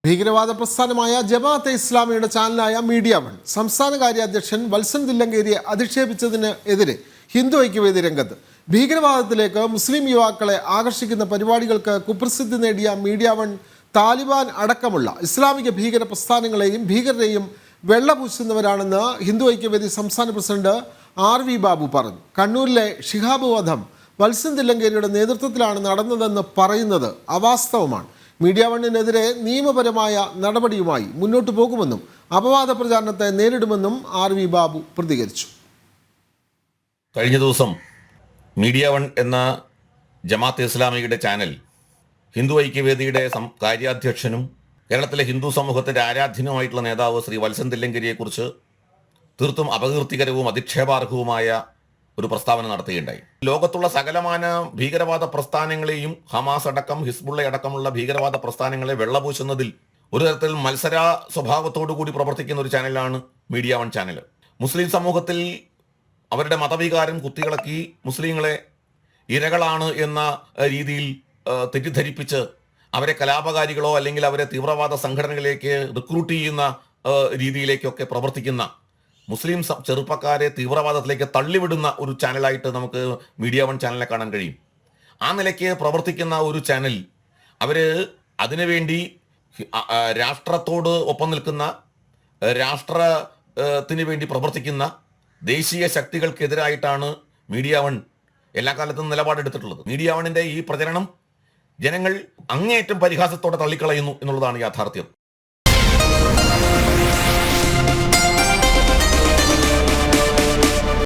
ഭീകരവാദ പ്രസ്ഥാനമായ ജമാഅത്തെ ഇസ്ലാമിയുടെ ചാനലായ media one സംസ്ഥാന കാര്യാധ്യക്ഷൻ വത്സൻ തില്ലങ്കേരിയെ അധിക്ഷേപിച്ചതിന് എതിരെ ഹിന്ദു ഐക്യവേദി രംഗത്ത്. ഭീകരവാദത്തിലേക്ക് മുസ്ലിം യുവാക്കളെ ആകർഷിക്കുന്ന പരിപാടികൾക്ക് കുപ്രസിദ്ധി നേടിയ മീഡിയ വൺ താലിബാൻ അടക്കമുള്ള ഇസ്ലാമിക ഭീകര പ്രസ്ഥാനങ്ങളെയും ഭീകരരെയും വെള്ളപൂശുന്നവരാണെന്ന് ഹിന്ദു ഐക്യവേദി സംസ്ഥാന പ്രസിഡന്റ് RV ബാബു പറഞ്ഞു. കണ്ണൂരിലെ ഷിഹാബ് വധം വത്സൻ തില്ലങ്കേരിയുടെ നേതൃത്വത്തിലാണ് നടന്നതെന്ന് പറയുന്നത് അവാസ്തവമാണ്. മീഡിയ വണ്ണിനെതിരെ നിയമപരമായ നടപടിയുമായി മുന്നോട്ടു പോകുമെന്നും അപവാദ പ്രചാരണത്തെ നേരിടുമെന്നും RV ബാബു പ്രതികരിച്ചു. കഴിഞ്ഞ ദിവസം മീഡിയ വൺ എന്ന ജമാഅത്തെ ഇസ്ലാമിയുടെ ചാനൽ ഹിന്ദു ഐക്യവേദിയുടെ കാര്യാധ്യക്ഷനും കേരളത്തിലെ ഹിന്ദു സമൂഹത്തിന്റെ ആരാധ്യനുമായിട്ടുള്ള നേതാവ് ശ്രീ വത്സൻ തില്ലങ്കരിയെക്കുറിച്ച് തീർത്തും അപകീർത്തികരവും അധിക്ഷേപാർഹവുമായ ഒരു പ്രസ്താവന നടത്തുകയുണ്ടായി. ലോകത്തുള്ള സകലമാന ഭീകരവാദ പ്രസ്ഥാനങ്ങളെയും ഹമാസ് അടക്കം ഹിസ്ബുള്ള അടക്കമുള്ള ഭീകരവാദ പ്രസ്ഥാനങ്ങളെ വെള്ളപൂശുന്നതിൽ ഒരു തരത്തിൽ മത്സര സ്വഭാവത്തോടു കൂടി പ്രവർത്തിക്കുന്ന ഒരു ചാനലാണ് മീഡിയ വൺ ചാനൽ. മുസ്ലിം സമൂഹത്തിൽ അവരുടെ മതവികാരം കുത്തിയിളക്കി മുസ്ലിങ്ങളെ ഇരകളാണ് എന്ന രീതിയിൽ തെറ്റിദ്ധരിപ്പിച്ച് അവരെ കലാപകാരികളോ അല്ലെങ്കിൽ അവരെ തീവ്രവാദ സംഘടനകളിലേക്ക് റിക്രൂട്ട് ചെയ്യുന്ന രീതിയിലേക്കൊക്കെ പ്രവർത്തിക്കുന്ന മുസ്ലിം ചെറുപ്പക്കാരെ തീവ്രവാദത്തിലേക്ക് തള്ളിവിടുന്ന ഒരു ചാനലായിട്ട് നമുക്ക് മീഡിയ വൺ ചാനലിനെ കാണാൻ കഴിയും. ആ നിലയ്ക്ക് പ്രവർത്തിക്കുന്ന ഒരു ചാനൽ അതിനുവേണ്ടി രാഷ്ട്രത്തോട് ഒപ്പം നിൽക്കുന്ന രാഷ്ട്രത്തിന് വേണ്ടി പ്രവർത്തിക്കുന്ന ദേശീയ ശക്തികൾക്കെതിരായിട്ടാണ് മീഡിയ വൺ എല്ലാ കാലത്തും നിലപാടെടുത്തിട്ടുള്ളത്. മീഡിയ വണ്ണിന്റെ ഈ പ്രചരണം ജനങ്ങൾ അങ്ങേയറ്റം പരിഹാസത്തോടെ തള്ളിക്കളയുന്നു എന്നുള്ളതാണ് യാഥാർത്ഥ്യം.